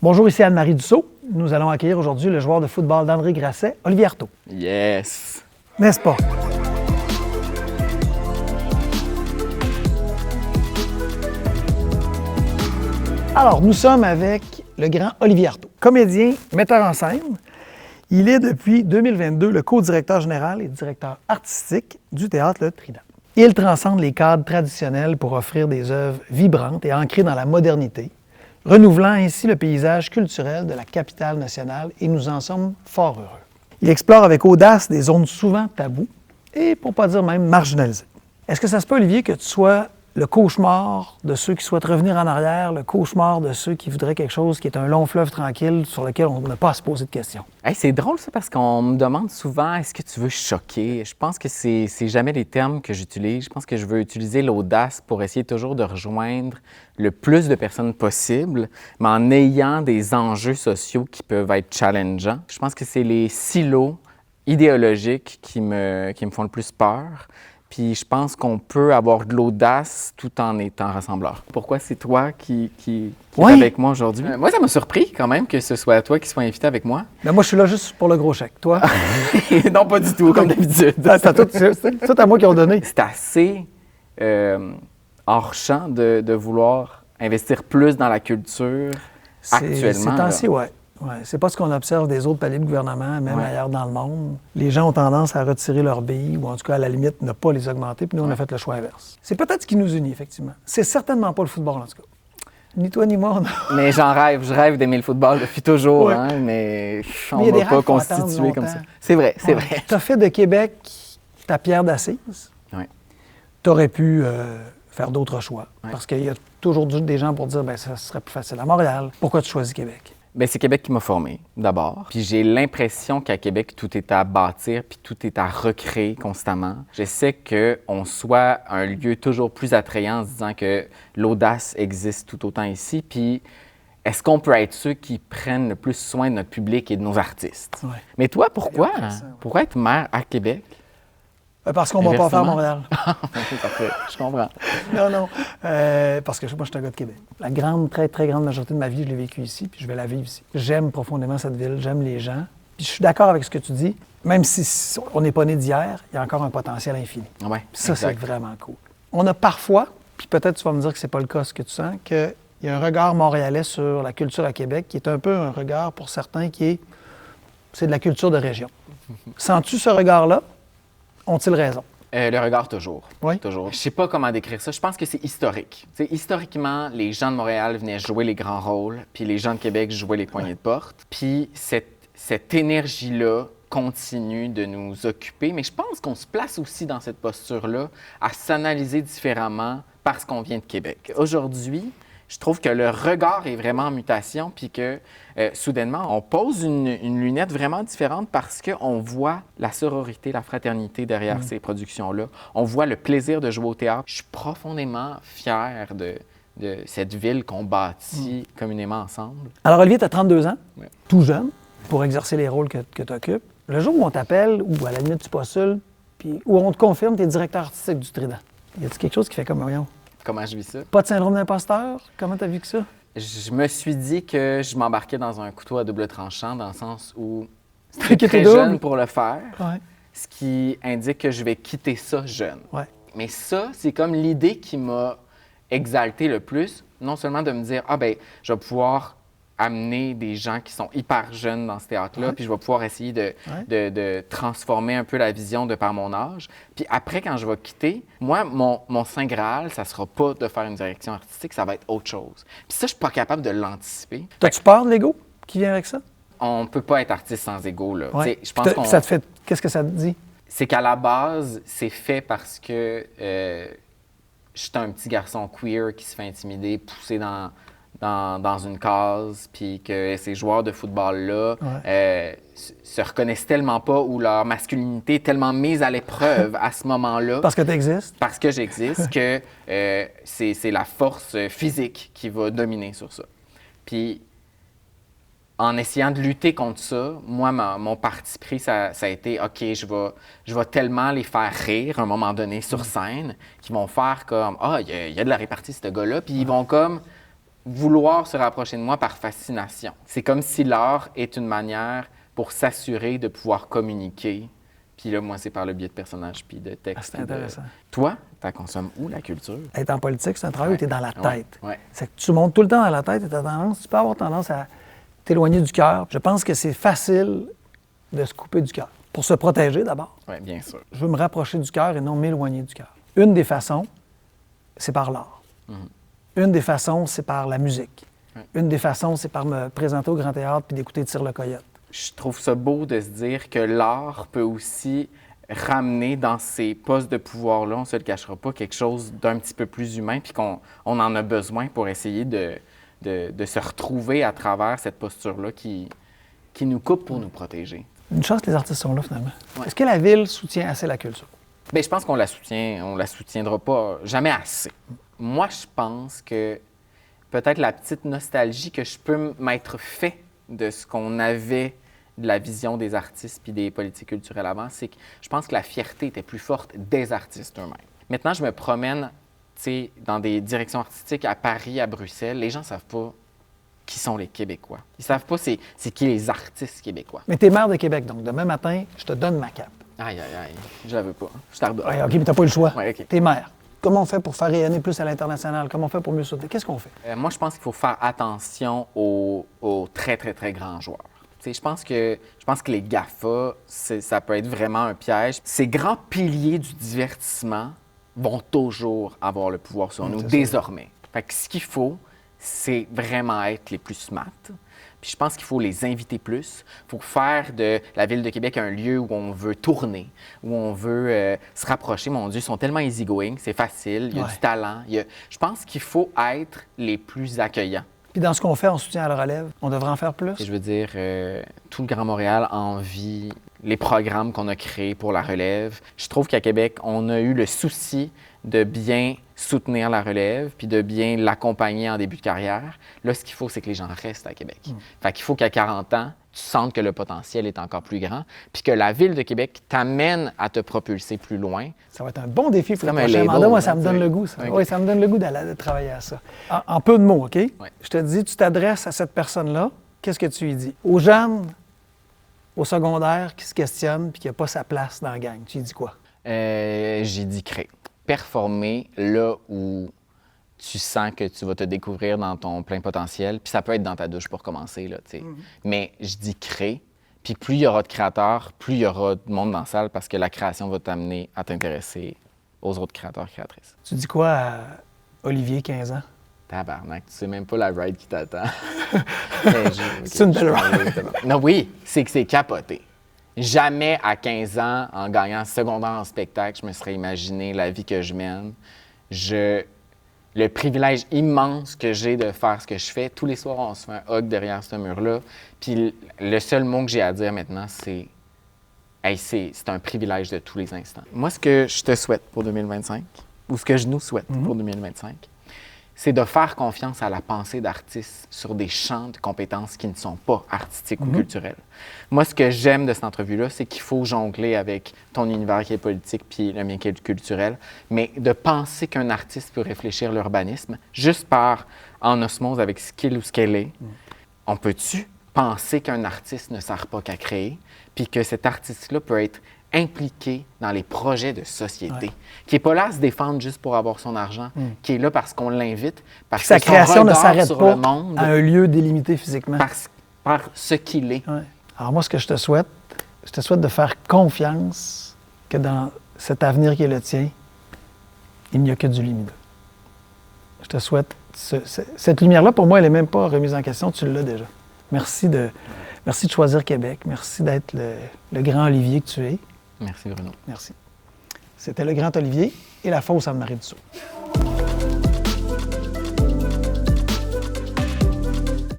Bonjour, ici Anne-Marie Dussault. Nous allons accueillir aujourd'hui le joueur de football d'André Grasset, Olivier Artaud. Yes! N'est-ce pas? Alors, nous sommes avec le grand Olivier Artaud. Comédien, metteur en scène, il est depuis 2022 le co-directeur général et directeur artistique du Théâtre Le Trident. Il transcende les cadres traditionnels pour offrir des œuvres vibrantes et ancrées dans la modernité, renouvelant ainsi le paysage culturel de la capitale nationale, et nous en sommes fort heureux. Il explore avec audace des zones souvent taboues et, pour ne pas dire même, marginalisées. Est-ce que ça se peut, Olivier, que tu sois le cauchemar de ceux qui souhaitent revenir en arrière, le cauchemar de ceux qui voudraient quelque chose qui est un long fleuve tranquille sur lequel on n'a pas à se poser de questions? Hey, c'est drôle ça parce qu'on me demande souvent est-ce que tu veux choquer? Je pense que c'est jamais les termes que j'utilise. Je pense que je veux utiliser l'audace pour essayer toujours de rejoindre le plus de personnes possible, mais en ayant des enjeux sociaux qui peuvent être challengeants. Je pense que c'est les silos idéologiques qui me font le plus peur. Puis je pense qu'on peut avoir de l'audace tout en étant rassembleur. Pourquoi c'est toi qui est avec moi aujourd'hui? Moi, ça m'a surpris quand même que ce soit toi qui sois invité avec moi. Ben moi, je suis là juste pour le gros chèque. Toi? Non, pas du tout, comme d'habitude. C'est tout à moi qui ont donné. C'est assez hors champ de vouloir investir plus dans la culture actuellement. C'est ainsi, oui. Ouais, c'est pas ce qu'on observe des autres paliers de gouvernement, même ailleurs dans le monde. Les gens ont tendance à retirer leurs billes, ou en tout cas, à la limite, ne pas les augmenter, puis nous, on a fait le choix inverse. C'est peut-être ce qui nous unit, effectivement. C'est certainement pas le football, en tout cas. Ni toi, ni moi, Mais j'en rêve. Je rêve d'aimer le football depuis toujours, hein, mais on ne va pas constituer comme ça. C'est vrai, c'est vrai. Tu as fait de Québec ta pierre d'assise. Oui. Tu aurais pu faire d'autres choix, parce qu'il y a toujours des gens pour dire, bien, ça serait plus facile à Montréal. Pourquoi tu choisis Québec? Bien, c'est Québec qui m'a formé, d'abord. Puis j'ai l'impression qu'à Québec, tout est à bâtir, puis tout est à recréer constamment. J'essaie qu'on soit un lieu toujours plus attrayant en se disant que l'audace existe tout autant ici. Puis est-ce qu'on peut être ceux qui prennent le plus soin de notre public et de nos artistes? Ouais. Mais toi, pourquoi? Pourquoi être maire à Québec? Parce qu'on ne va pas faire Montréal. Parfait, je comprends. Non. Parce que moi, je suis un gars de Québec. La grande, très, très grande majorité de ma vie, je l'ai vécue ici, puis je vais la vivre ici. J'aime profondément cette ville, j'aime les gens. Puis je suis d'accord avec ce que tu dis. Même si on n'est pas né d'hier, il y a encore un potentiel infini. Ouais, ça, c'est vraiment cool. On a parfois, puis peut-être tu vas me dire que c'est pas le cas ce que tu sens, qu'il y a un regard montréalais sur la culture à Québec qui est un peu un regard pour certains c'est de la culture de région. Sens-tu ce regard-là? Ont-ils raison? Le regard, toujours. Oui? Toujours. Je sais pas comment décrire ça. Je pense que c'est historique. T'sais, historiquement, les gens de Montréal venaient jouer les grands rôles, puis les gens de Québec jouaient les poignées de porte. Puis cette énergie-là continue de nous occuper, mais je pense qu'on se place aussi dans cette posture-là à s'analyser différemment parce qu'on vient de Québec. Aujourd'hui, je trouve que le regard est vraiment en mutation, puis que soudainement, on pose une lunette vraiment différente parce qu'on voit la sororité, la fraternité derrière ces productions-là. On voit le plaisir de jouer au théâtre. Je suis profondément fier de cette ville qu'on bâtit communément ensemble. Alors, Olivier, tu as 32 ans, tout jeune, pour exercer les rôles que tu occupes. Le jour où on t'appelle, ou à la limite tu postules, puis où on te confirme que tu es directeur artistique du Trident, y a-t-il quelque chose qui fait comme, voyons? Comment je vis ça? Pas de syndrome d'imposteur? Comment t'as vu que ça? Je me suis dit que je m'embarquais dans un couteau à double tranchant, dans le sens où c'était très jeune pour le faire, ce qui indique que je vais quitter ça jeune. Ouais. Mais ça, c'est comme l'idée qui m'a exalté le plus, non seulement de me dire « Ah ben, je vais pouvoir amener des gens qui sont hyper jeunes dans ce théâtre-là, puis je vais pouvoir essayer de transformer un peu la vision de par mon âge. Puis après, quand je vais quitter, moi, mon Saint Graal, ça sera pas de faire une direction artistique, ça va être autre chose. Puis ça, je suis pas capable de l'anticiper. T'as-tu peur de l'ego qui vient avec ça? On peut pas être artiste sans ego, là. Ouais. Je pense ça te fait... Qu'est-ce que ça te dit? C'est qu'à la base, c'est fait parce que je suis un petit garçon queer qui se fait intimider, poussé dans une case, puis que ces joueurs de football-là se reconnaissent tellement pas, ou leur masculinité est tellement mise à l'épreuve à ce moment-là. Parce que tu existes? Parce que j'existe, que c'est la force physique qui va dominer sur ça. Puis, en essayant de lutter contre ça, moi, mon parti pris, ça a été, OK, je vais tellement les faire rire à un moment donné sur scène, qu'ils vont faire comme, ah, il y a de la répartie, ce gars-là, puis ils vont comme vouloir se rapprocher de moi par fascination. C'est comme si l'art est une manière pour s'assurer de pouvoir communiquer. Puis là, moi, c'est par le biais de personnages puis de textes. C'est intéressant. Toi, tu consommes où, la culture? Être en politique, c'est un travail où tu es dans la tête. Ouais. C'est que tu montes tout le temps dans la tête et tu peux avoir tendance à t'éloigner du cœur. Je pense que c'est facile de se couper du cœur. Pour se protéger, d'abord. Oui, bien sûr. Je veux me rapprocher du cœur et non m'éloigner du cœur. Une des façons, c'est par l'art. Une des façons, c'est par la musique. Une des façons, c'est par me présenter au Grand Théâtre puis d'écouter Tire le Coyote. Je trouve ça beau de se dire que l'art peut aussi ramener dans ces postes de pouvoir-là, on ne se le cachera pas, quelque chose d'un petit peu plus humain, puis qu'on en a besoin pour essayer de se retrouver à travers cette posture-là qui nous coupe pour nous protéger. Une chance que les artistes sont là, finalement. Ouais. Est-ce que la ville soutient assez la culture? Bien, je pense qu'on la soutiendra pas jamais assez. Moi, je pense que peut-être la petite nostalgie que je peux m'être fait de ce qu'on avait de la vision des artistes puis des politiques culturelles avant, c'est que je pense que la fierté était plus forte des artistes eux-mêmes. Maintenant, je me promène, dans des directions artistiques à Paris, à Bruxelles. Les gens ne savent pas qui sont les Québécois. Ils ne savent pas c'est qui les artistes québécois. Mais t'es maire de Québec, donc demain matin, je te donne ma cape. Aïe, aïe, aïe, je la veux pas. Je t'ardonne. Ouais, OK, mais t'as pas eu le choix. Ouais, OK. T'es maire. Comment on fait pour faire rayonner plus à l'international? Comment on fait pour mieux sauter? Qu'est-ce qu'on fait? Moi, je pense qu'il faut faire attention aux très, très, très grands joueurs. Je pense que les GAFA, ça peut être vraiment un piège. Ces grands piliers du divertissement vont toujours avoir le pouvoir sur nous, désormais. Fait que ce qu'il faut, c'est vraiment être les plus smart. Puis je pense qu'il faut les inviter plus. Il faut faire de la Ville de Québec un lieu où on veut tourner, où on veut se rapprocher. Mon Dieu, ils sont tellement easygoing, c'est facile, il y a du talent. Je pense qu'il faut être les plus accueillants. Puis dans ce qu'on fait en soutien à la relève, on devrait en faire plus? Et je veux dire, tout le Grand Montréal envie les programmes qu'on a créés pour la relève. Je trouve qu'à Québec, on a eu le souci de bien soutenir la relève puis de bien l'accompagner en début de carrière. Là, ce qu'il faut, c'est que les gens restent à Québec. Fait qu'il faut qu'à 40 ans, tu sentes que le potentiel est encore plus grand puis que la Ville de Québec t'amène à te propulser plus loin. Ça va être un bon défi pour le comme un prochain label, mandat. Moi, hein, ça me donne le goût, ça. Okay. Oui, ça me donne le goût de travailler à ça. En peu de mots, OK? Ouais. Je te dis, tu t'adresses à cette personne-là, qu'est-ce que tu lui dis? Aux jeunes, au secondaire, qui se questionnent puis qui n'a pas sa place dans la gang, tu lui dis quoi? J'ai dit créer. Performer là où tu sens que tu vas te découvrir dans ton plein potentiel. Puis ça peut être dans ta douche pour commencer, là, tu sais. Mais je dis crée. Puis plus il y aura de créateurs, plus il y aura de monde dans la salle parce que la création va t'amener à t'intéresser aux autres créateurs, créatrices. Tu dis quoi à Olivier, 15 ans? Tabarnak, tu sais même pas la ride qui t'attend. C'est une belle ride. Non, oui, c'est que c'est capoté. Jamais à 15 ans, en gagnant secondaire en spectacle, je me serais imaginé la vie que je mène. Le privilège immense que j'ai de faire ce que je fais. Tous les soirs, on se fait un hug derrière ce mur-là. Puis le seul mot que j'ai à dire maintenant, c'est hey, c'est un privilège de tous les instants. Moi, ce que je te souhaite pour 2025, ou ce que je nous souhaite pour 2025, c'est de faire confiance à la pensée d'artistes sur des champs de compétences qui ne sont pas artistiques ou culturels. Moi, ce que j'aime de cette entrevue-là, c'est qu'il faut jongler avec ton univers qui est politique puis le mien qui est culturel, mais de penser qu'un artiste peut réfléchir l'urbanisme juste en osmose avec ce qu'il ou ce qu'elle est. On peut-tu penser qu'un artiste ne sert pas qu'à créer, puis que cet artiste-là peut être impliqué dans les projets de société, qui n'est pas là à se défendre juste pour avoir son argent, qui est là parce qu'on l'invite, parce que sa création ne regard s'arrête sur pas le monde, à un lieu délimité physiquement. par ce qu'il est. Ouais. Alors moi, ce que je te souhaite de faire confiance que dans cet avenir qui est le tien, il n'y a que du lumineux. Je te souhaite cette lumière-là, pour moi, elle n'est même pas remise en question, tu l'as déjà. Merci de choisir Québec. Merci d'être le grand Olivier que tu es. Merci, Bruno. Merci. C'était le grand Olivier et la fosse Anne-Marie Dussault.